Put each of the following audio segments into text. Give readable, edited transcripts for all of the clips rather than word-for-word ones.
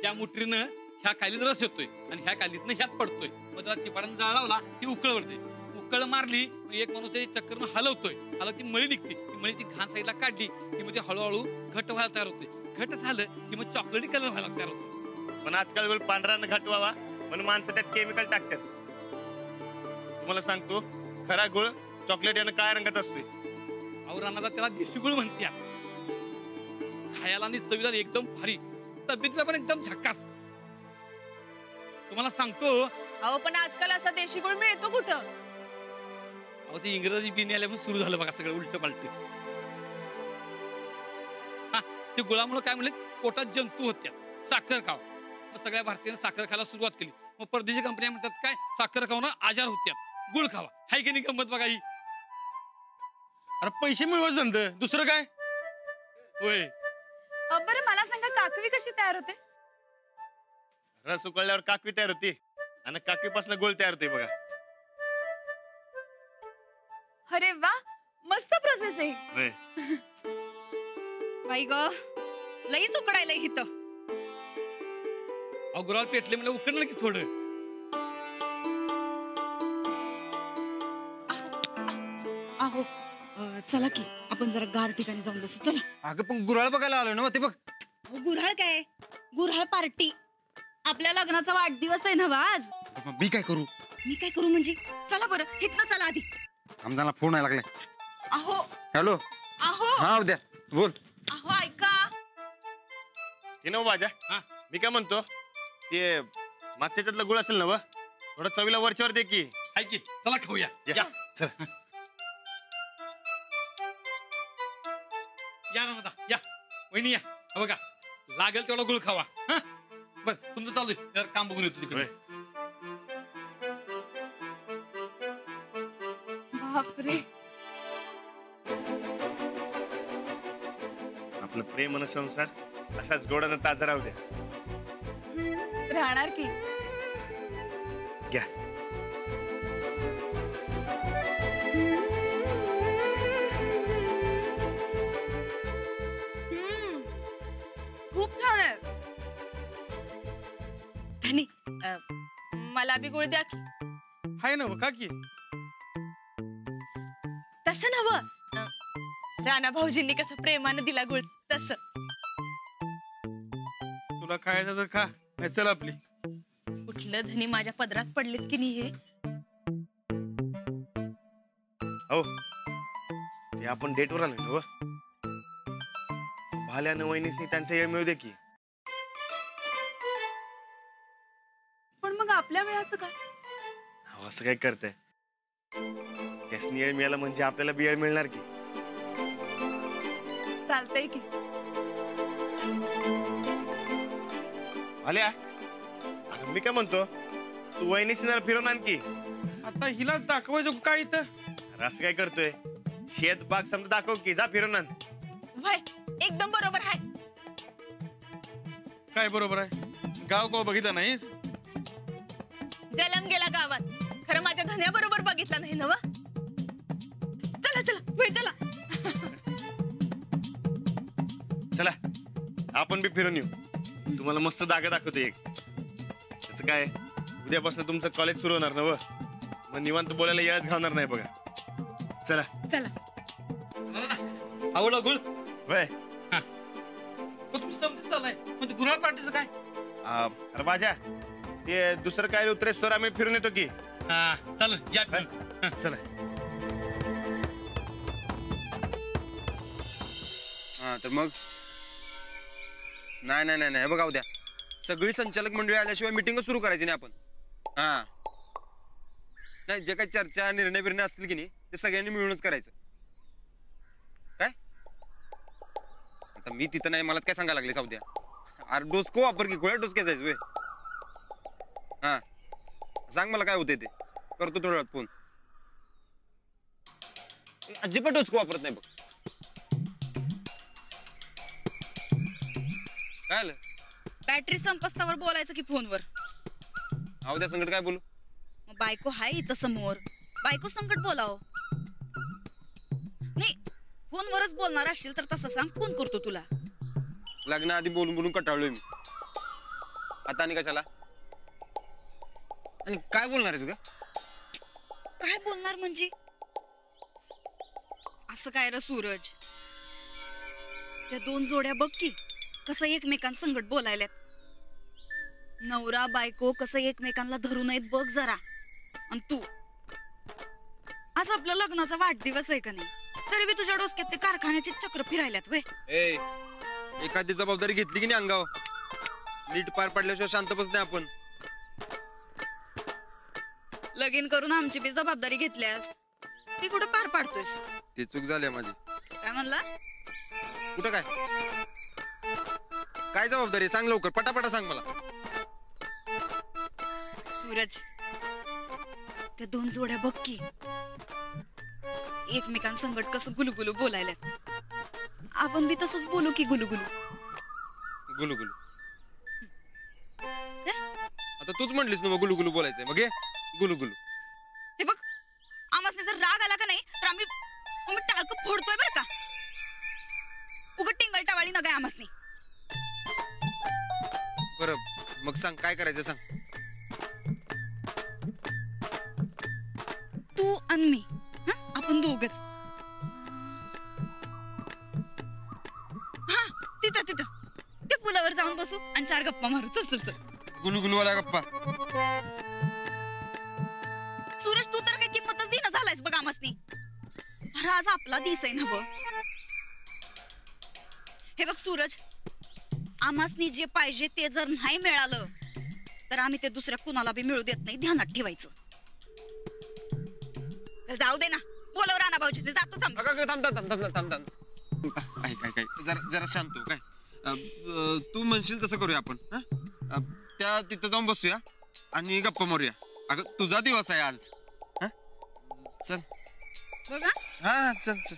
त्या मुठरीनं ह्या कालीत रस येतोय आणि ह्या कालीतनं ह्यात पडतोय. मग त्याला चिपाडानं जाळ लावला की उकळवडते. उकळ मारली एक माणूस चक्करनं हलवतोय. ती मळी निघते. ती मळीची घाण साईडला काढली की मग ते हळूहळू घट व्हायला तयार होते. घट झालं की मग चॉकलेटी कलर व्हायला तयार होतो. पण आजकाल वेळ पांढऱ्यानं घट व्हावा म्हणून माणसं त्यात केमिकल टाकतात. तुम्हाला सांगतो खरा गुळ चॉकलेट यानं काळ्या रंगाचा असतोय. अहो रानाला त्याला देशी गुळ म्हणत्या. खायला आणि चवीला एकदम भारी, तब्येतीला पण एकदम झक्कास. तुम्हाला सांगतो अहो पण आजकाल असा देशी गुळ मिळतो कुठं? अहो ते इंग्रजी बिन आल्यापासून सुरू झालं बघा सगळं उलट पालट. हा ते गुळामुळे काय म्हणले पोटात जंतू होत्या, साखर खाव. मग सगळ्या भारतीयांनी साखर खायला सुरुवात केली. मग परदेशी कंपन्या म्हणतात काय साखर खाऊन आजार होत्या, गुळ खावा. हाय की नाही गंमत बघा ही. अरे पैसे मिळवायचं धंद दुसरं काय होय. बरं मला सांगा काकवी कशी तयार होते? रस उकळल्यावर काकवी तयार होती आणि काकवीपासून गोळ तयार होते बघा. अरे वा मस्त प्रोसेस आहे. होय. बाई ग लईच उकडायला इथं. अहो गुराळ पेटले म्हणजे उकडलं की थोडं. आहो चला की आपण जरा गार ठिकाणी जाऊन बसू. चला. अगं पण गुराळ बघायला आलो ना. ते बघ गुऱ्हाळ काय गुऱ्हाळ पार्टी. आपल्या लग्नाचा वाढदिवस आहे ना आज. मी काय करू? मी काय करू म्हणजे चला बरं इथनं चला आधी. आमदाला फोन यायला लागलाय. अहो हॅलो. अहो हा उद्या बोल. अहो ऐका. ते नव बाजा. हा मी काय म्हणतो ते मागच्या त्यातला गुळ असेल ना व थोडं चवीला वरच्यावर दे की. हाय की चला खाऊया. या चल. या ना या वहिनी या. बघा लागेल तेवढा गुळ खावा. हा बर तुमचं चालू आहे काम बघून येतो तिकडे. बापरे. आपलं प्रेम आणि संसार असाच गोडानं ताजा राहू द्या. राहणार की. घ्या. खूप छान आहे. धनी मला बी गुळ द्या की. हाय ना का की तसं नव्ह राणा भाऊजींनी कसं प्रेमानं दिला गुळ तसं. तुला खायचं तर खा नाही चल आपली. कुठलं धनी माझ्या पदरात पडलेत की नाही हे. हो ते आपण डेटवर आलो ना व भाल्यानं वहिनीसनी त्यांचा वेळ मिळू दे की. पण मग आपल्या वेळाचं काय? असं काय करताय? त्यासनी वेळ मिळाला म्हणजे आपल्याला बी वेळ मिळणार की. चालतंय की. भाल्या अगं मी काय म्हणतो तू वहिनीसनी फिरवून आण की. आता हिला दाखवायचं काय इथं? अरे असं काय करतोय शेत बाग समजा दाखव की. जा फिरून आण. व्हय एकदम बरोबर आहे. काय बरोबर आहे? गाव गाव बघितलं नाहीस? जलम गेला गावात खरं माझ्या धन्या बरोबर बघितला नाही ना. चला चला व्हय चला. चला आपण बी फिरून येऊ. तुम्हाला मस्त जागा दाखवतो एक. त्याचं काय उद्यापासून तुमचं कॉलेज सुरू होणार ना व मग निवांत बोलायला येळच घालणार नाही बघा. चला चला. आवडला गुळ. वय तुम्ही समजत चाललाय म्हणजे गुराळ पार्टीचं काय? अरे बाजा ते दुसरं काय उतरेस तर आम्ही फिरून येतो की. हा चालेल या. चला. हा तर मग नाही नाही नाही नाही बघा उद्या सगळी संचालक मंडळी आल्याशिवाय मीटिंग सुरू करायची नाही आपण. हा नाही जे काही चर्चा निर्णय बिर्णय असतील की नाही ते सगळ्यांनी मिळूनच करायचं. काय आता मी तिथं नाही मला काय सांगायला लागले उद्या. अरे डोसको वापर की गोळ्या डोसक्या जायचं वे. हा सांग मला काय होते ते करतो थोड्या वेळात फोन. अजिबात डोसको वापरत नाही बघ. काय आलं? बॅटरी संपस्तावर बोलायचं की फोनवर. उद्या संकट काय बोलू? मग बायको हाय इथं समोर बायको संकट बोलाव. नाही फोनवरच बोलणार असशील तर तसं सांग फोन करतो तुला. लग्नाआधी बोलून बोलून कटाळलोय मी. आता आणि कशाला? आणि काय बोलणार आहेस ग? काय बोलणार म्हणजे? असं काय रे सूरज, त्या दोन जोड्या बघ की कसं एकमेकांसंगत बोलायल्यात. नवरा बायको कसं एकमेकांना धरून आहेत बघ जरा. आणि तू आज आपल्या लग्नाचा वाढदिवस आहे का नाही, तरी बी तुझ्या डोसक्यात ते कारखान्याचे चक्र फिरायल्यात वे. ए, एखादी जबाबदारी घेतली की नाही अंगावर, नीट पार पडल्याशिवाय शांत बस नाही आपण. लगीन करून आमची बी जबाबदारी घेतल्यास ती कुठं पार पाडतोयस? ती चूक झाली माझी. काय म्हणला? कुठं काय काय जबाबदारी सांग लवकर, पटापटा सांग मला. सूरज, त्या दोन जोड्या बघ की एकमेकांसंगत कसं गुलुगुलू बोलायल्यात. आपण बी तसंच बोलू की गुलुगुलू. गुलुगुलू आता तूच म्हणलीस ना मग गुलुगुलू बोलायचंय, मग हे गुलुगुलू. हे बघ, आम्हाला जर राग आला का नाही तर आम्ही टाळकं फोडतोय बरं का. उगत टिंगल टावाळी नगाय आम्हासनी. बरं मग सांग काय करायचं सांग. तू आणि मी, आपण दोघच. हा, तिथं तिथं त्या पुलावर जाऊन बसू आणि 4 गप्पा मारू. चल चल चल. गुलुगुलूवाला गप्पा. सूरज, तू तर काही किंमतच देणं झालायस बघ आमासनी. अरे आज आपला दिस आहे ना बघ. हे बघ सूरज, आमासनी जे पाहिजे ते जर नाही मिळालं तर आम्ही ते दुसऱ्या कुणाला बी मिळू देत नाही, ध्यानात ठेवायचं. जाऊ दे ना, बोलव राणा भाऊजी, जातो. थांब जरा शांत हो काय. तू म्हणशील तसं करूया आपण. त्या तिथं जाऊन बसूया आणि गप्पा मारूया. अगं तुझा दिवस आहे आज. चल बघा. हा चल चल,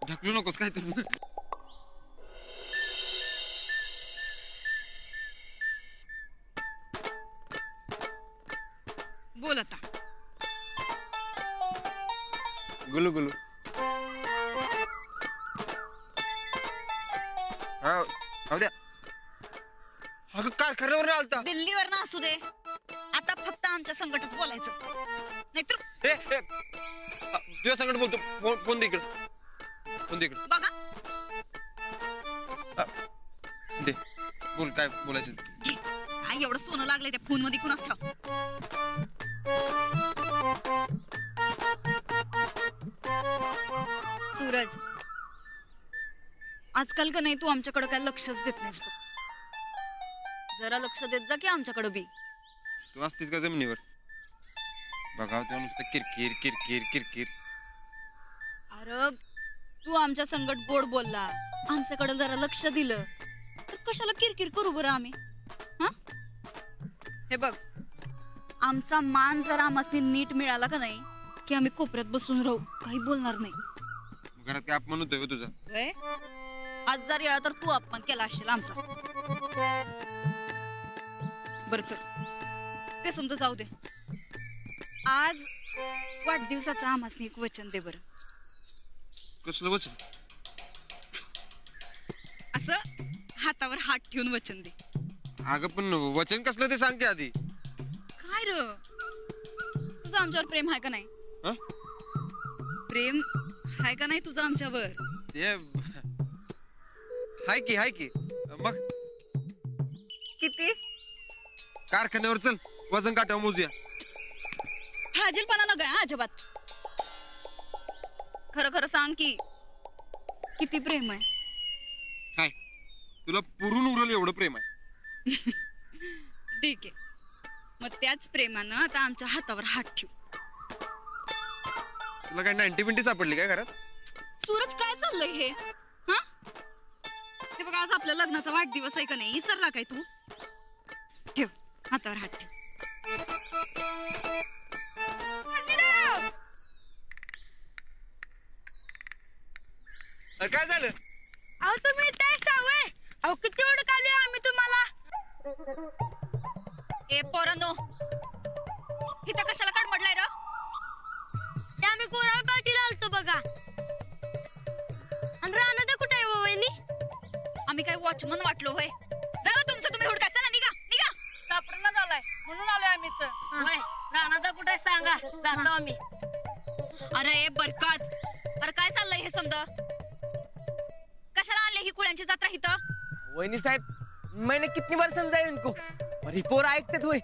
ढकलू नकोस काय. बोल आता. गुलुगुलू. हा द्या. अगं कारखान्यावर आलता. दिल्लीवर ना असू दे, आता फक्त आमच्या संकटच बोलायचं, नाहीतर तुझ्या संकट बोलतो. फोन दे इकडं, फोन दे इकडं. बघा. दे, बोल काय बोलायचं. काय एवढं सोनं लागलंय त्या फोन मध्ये, कुणाच ठाव. सूरज, आजकाल का नाही तू आमच्याकडे काय लक्षच देत नाहीस बघ. जरा लक्ष देत जा की आमच्याकडे बी. तू असतीस का जमिनीवर? बघाव तेव्हा नुसतं किरकिर किरकिर किरकिर. अरे तू आमच्या संकट गोड बोलला, आमच्याकडे जरा लक्ष दिलं तर कशाला किरकिर करू बरं आम्ही. हा, हे बघ, आमचा मान जर आम्हाला नीट मिळाला का नाही की आम्ही कोपऱ्यात बसून राहू, काही बोलणार नाही. घरात काय अपमान होतोय तुझा? आज जर याला तर तू अपमान केला असेल आमचा. बरं चल, ते समजा जाऊ दे. आज वाढदिवसाचं आम्हाला एक वचन दे बरं. कसलं वचन? असं हातावर हात ठेवून वचन दे. अगं पण वचन कसलं ते सांग की आधी. काय र, तुझं आमच्यावर प्रेम आहे का नाही? प्रेम आहे का नाही तुझं आमच्यावर? हाय की मग किती? कारखान्यावर चल, वजन काटावं मोजूया. फाजीलपणा न गया अजिबात. खरं खरं सांग की किती प्रेम आहे? काय तुला पुरून उरल एवढं प्रेम आहे? ठीक आहे, मग त्याच प्रेमानं आता आमच्या हातावर हात ठेव. तुला काय 90-50 सापडली काय घरात? सूरज, काय चाललंय हे? हा, हे बघ, आज आपल्या लग्नाचा वाढदिवस आहे का नाही, विसरला काय तू? ठेव हातावर हात ठेव. काय झालं? अहो तुम्ही त्या सावय, अहो किती वेळ काढली आम्ही तुम्हाला. ए पोरांनो, इथं कशाला कडमडलाय र? ते आम्ही कोराळ पाटीला आलतो बघा. आणि राणा ते कुठे आहे वहिनी? आम्ही काय वॉचमन वाटलो होय? चला तुमचं तुम्ही हुडका, चला निघा. जातो आम्ही. अरे बरकत, अरे काय चाललंय हे समजा? कशाला आले ही कुळ्यांची जत्रा इथं? वहिनी साहेब, मैंने कितनी बार समझाया इनको, पर ही पोर ऐकतात होय.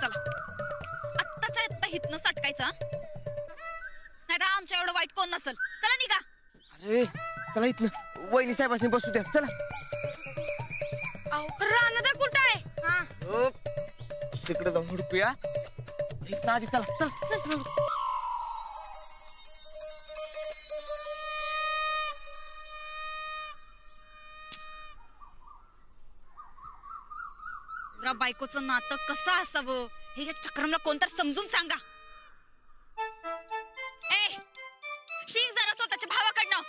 चला आत्ताच्या आत्ता हितनं सटकायचा, नाही तर आमच्या एवढं वाईट कोण नसल. चला निघा. अरे चला इथनं, वहिनी साहेबांनी बसू द्या. चला. रानदा कुठं आहे? हा ओ, तिकडे जाऊन हुडकूया. इथनं आधी चला. चल चल चल. बायकोचं नातं कसं असावं हे या चक्रमला कोणतर समजून सांगा. ए शिक जरा स्वतःच्या भावाकडनं.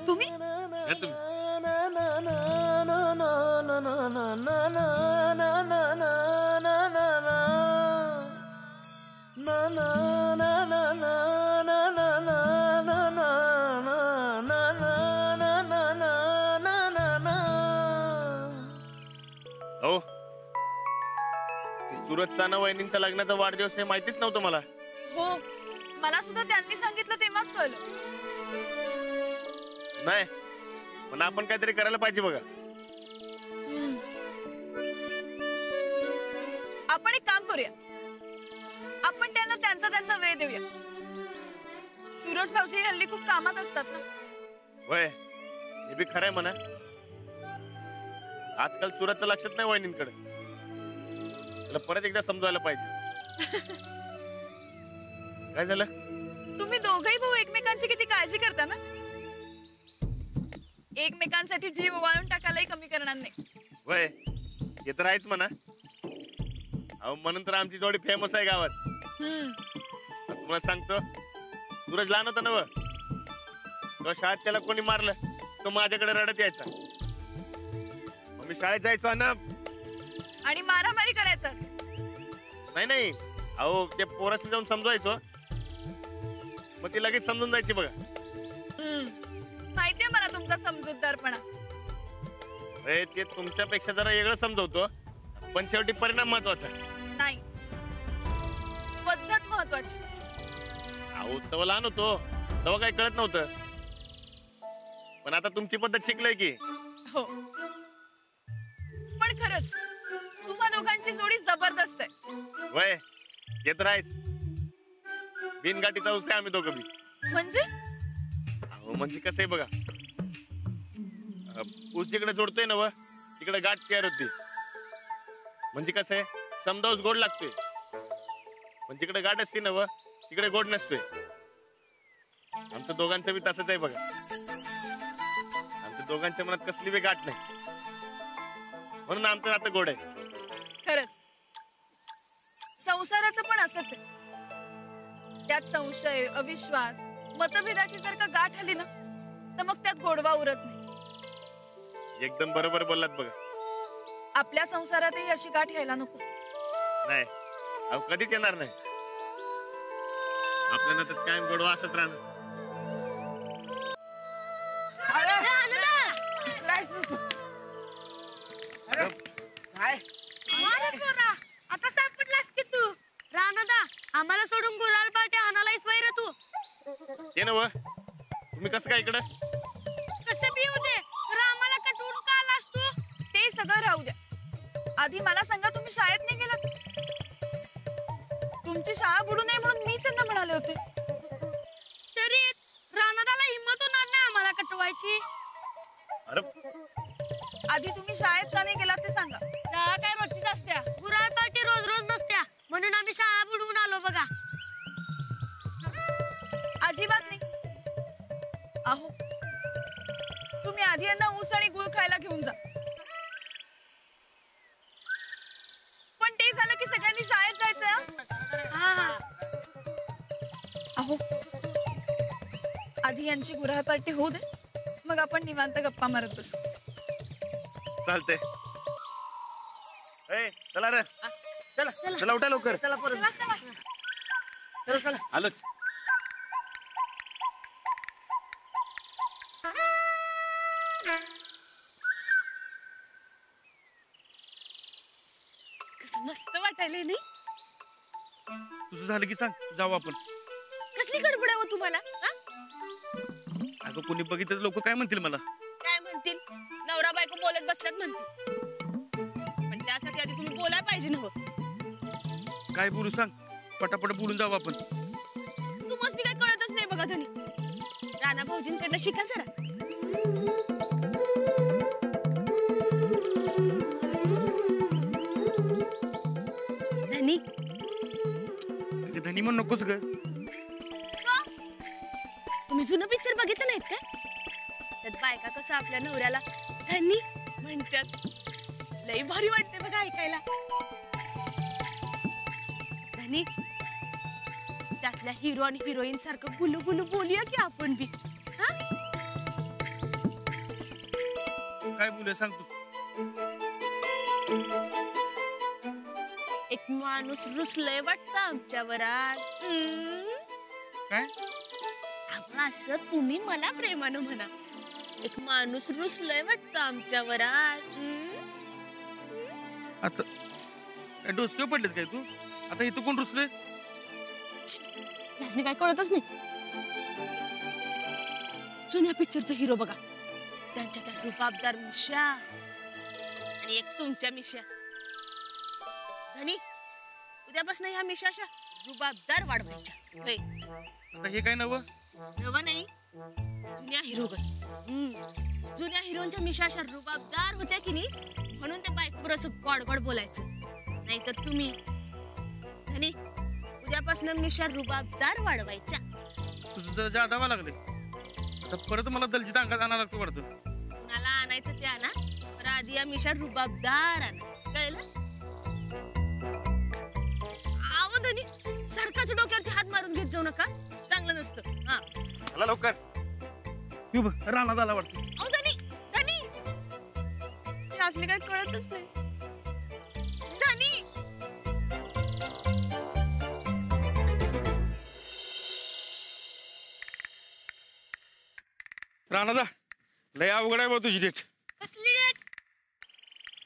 तुम्ही या तुम्ही. हो सुरतचा ना वहिनींचा लग्नाचा वाढदिवस हे माहितीच नव्हतं मला. हो मला सुद्धा त्यांनी सांगितलं तेव्हाच कळलं. नाही पण आपण काहीतरी करायला पाहिजे बघा. आपण एक काम करूया, आपण त्यांना त्यांचा वेळ देऊया. सूरज भाऊजी हल्ली खूप कामात असतात ना. वय हे बी खरंय म्हणा. आजकाल सुरतचं लक्षात नाही वहिनींकडे. त्याला परत एकदा समजायला पाहिजे. काय झालं? तुम्ही दोघही भाऊ एकमेकांची किती काळजी करता ना. एकमेकांसाठी जीव ओवाळून टाकायलाही कमी करणार नाही. वय हे तर आहेच म्हणा. अहो म्हणून तर आमची जोडी फेमस आहे गावात. तुम्हाला सांगतो, सूरज लहान होता ना तो शाळेत त्याला कोणी मारलं तो माझ्याकडे रडत यायचा. मग मी शाळेत जायचो ना. आणि मारामारी करायचा. नाही अहो ते पोरासला जाऊन समजवायचो, मग ती लगेच समजून जायची बघा. माहितीये मला तुमचा समजूतदारपणा. अरे ते तुमच्यापेक्षा जरा वेगळं समजवतो, पण शेवटी परिणाम महत्वाचा नाही, पद्धत महत्वाची. अहो तेव्हा लहान होतो तेव्हा काही कळत नव्हतं, पण आता तुमची पद्धत शिकलोय की. हो पण खरंच तुम्हा दोघांची जोडी जबरदस्त आहे. वय ते तर आहेच. बिनगाठीचा ऊस आहे आम्ही दोघं बी. म्हणजे अहो म्हणजे कसं आहे बघा, ऊस जिकडे जोडतोय ना तिकडे गाठ तयार होती. म्हणजे कसं आहे, समजा ऊस गोड लागतोय, पण जिकडे गाठ असते ना तिकडे गोड नसतोय. आमच्या दोघांचं बी तसंच आहे बघा. आमच्या दोघांच्या मनात कसली बी गाठ नाही, म्हणून आमचं नातं गोड आहे. खरंच संसाराचं पण असंच आहे. त्यात संशय, अविश्वास, मतभेदाची जर का गाठ आली ना तर मग त्यात गोडवा उरत नाही. एकदम बरोबर बोललात बघा. आपल्या संसारातही अशी गाठ यायला नको. नाही अहो कधीच येणार नाही. आपल्या नात्यात कायम गोडवा असंच राहणार. काय आता सापडलास की तू. रानदा आम्हाला सोडून गुलाल पाट्या आणायलाच वैर तू. ते ना तुम्ही कसं काय इकडं? कसं बी होऊ दे, आम्हाला कटवून का आलास तू? ते सगळं राहू द्या. आधी मला सांगा, तुम्ही शाळेत नाही गेलात? तुमची शाळा बुडू नये म्हणून मी त्यांना म्हणाले होते. तरीच रानदाला हिम्मत होणार नाही आम्हाला कटवायची. अरे आधी तुम्ही शाळेत का नाही गेलात ते सांगा. शाळा काय रोजचीच असत्या. गुराळ पार्टी रोज रोज नसत्या, म्हणून आम्ही शाळा बुडवून आलो बघा. अजिबात नाही. अहो तुम्ही आधी यांना ऊस आणि गुळ खायला घेऊन जा. पण ते झालं की सगळ्यांनी शाळेत जायचं. अहो आधी यांची गुराळ पार्टी होऊ दे, मग आपण निवांत गप्पा मारत बसू. चालते. चला रे, चला चला उठा लवकर. चला परत. चला आलोच. कसं मस्त वाटायलंय नाही. तुझं झालं की सांग जाऊ आपण. कसली गडबड आहे हो तुम्हाला हा? अगं कोणी बघितलं लोक काय म्हणतील मला. काय म्हणतील? नवरा बायको बोलत बसल्यात म्हणतील. पण त्यासाठी आधी तुम्ही बोलायला पाहिजे ना हो. काय बोलू सांग, पटापट बोलून जाऊ आपण. तुम्हाला काही कळतच नाही बघा धनी. राणा भाऊजींकडनं शिका जरा. धनी अगं धनी म्हण नकोस ग. तुम्ही जुनं पिक्चर बघितलं नाहीत का? त्यात बायका कसं आपल्या नवऱ्याला धनी म्हणतात. लई भारी वाटते बघा ऐकायला. धनी त्यातल्या हिरो आणि हिरोईन सारखं गुलू गुलू बोलूया की आपण बी. हा? काय बोलूया सांग तू. एक माणूस रुसलय वाटतं आमच्यावर आज. काय अगं असं तुम्ही मला प्रेमानं म्हणा. एक माणूस रुसलय वाटतं आमच्यावर आज. आता काय डोसक्यावर पडलेस काय तू. आता इथं कोण रुसले. त्यासनी काय कळतच नाही. जुन्या पिक्चरचा हिरो बघा. त्यांच्या त्या रुबाबदार मिशा आणि एक तुमच्या मिशा. धनी उद्यापासून ह्या मिशा अशा रुबाबदार वाढवायच्या. होय. आता हे काय नवं. नवं नाही, जुन्या हिरोगत. जुन्या हिरोंच्या मिशा अशा रुबाबदार होत्या की नाही, म्हणून ते बायकोवर असं गोड गोड बोलायचं. नाहीतर तुम्ही धनी उद्यापासून मिशा रुबाबदार वाढवायच्या. तुझं जरा जादावा लागले. आता परत मला दलजीत अंगात आणायला लागतो वाटतं. कुणाला आणायचं ते आणा, तर आधी या मिशा रुबाबदार आणा. कळलं? आव धनी सारखाच डोक्यावरती हात मारून घेत जाऊ नका. चांगलं नसतं. हा चला लवकर. तू बघ राणा झाला वाटतं. अहो धनी धनी त्यासनी काय कळतच नाही. धनी राणादा लय अवघड आहे बा तुझी डेट. कसली डेट?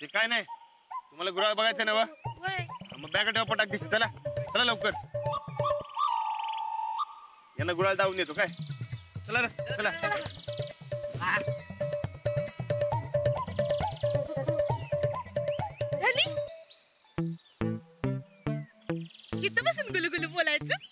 ते काय नाही, तुम्हाला गुराळ बघायचं ना वा. होय. मग बॅग ठेवा पटाक दिसते. चला चला लवकर. यांना गुराळ दावून येतो काय. चला रे चला. धनी इथं बसून गुलगुलू बोलायचं.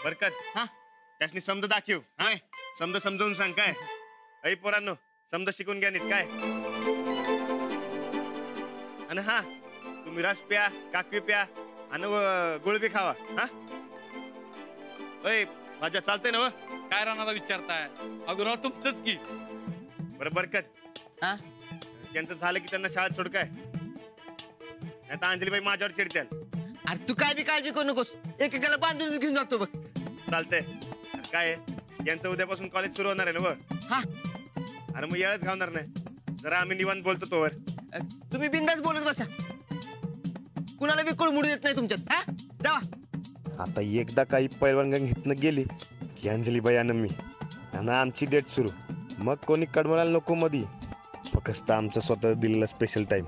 बरकत हा? त्यासनी समज दाखव. हा समज समजावून सांग काय. ऐ पोरांनो समज शिकून घ्या नीट काय. आणि हा तुम्ही रस प्या, काकवी प्या आणि गुळबी खावा. हा ऐ माझ्या चालतंय ना व. काय राणाला विचारताय. अगोदर तुमचंच की. बरं बरकत हा? त्यांचं झालं की त्यांना शाळेत सोड काय. नाही तर अंजलीबाई माझ्यावर चिडत्याल. अरे तू काय बी काळजी करू नकोस. एकेकाला बांधून घेऊन जातो बघ. चालतंय. काय यांचं उद्यापासून कॉलेज सुरू होणार आहे ना व. हा अरे मग येळच घालणार नाही. जरा आम्ही निवांत बोलतो तोवर. तुम्ही बिंदास बोलत बसा. कुणाला बी कुळमुड देत नाही तुमच्यात. हा जावा. आता एकदा काही पैलवानगंग घेतनं गेली की अंजलीबाई आणि मी आणि आमची डेट सुरू. मग कोणी कडमळायला नको मधी. फक्त आमचा स्वतः दिलेला स्पेशल टाइम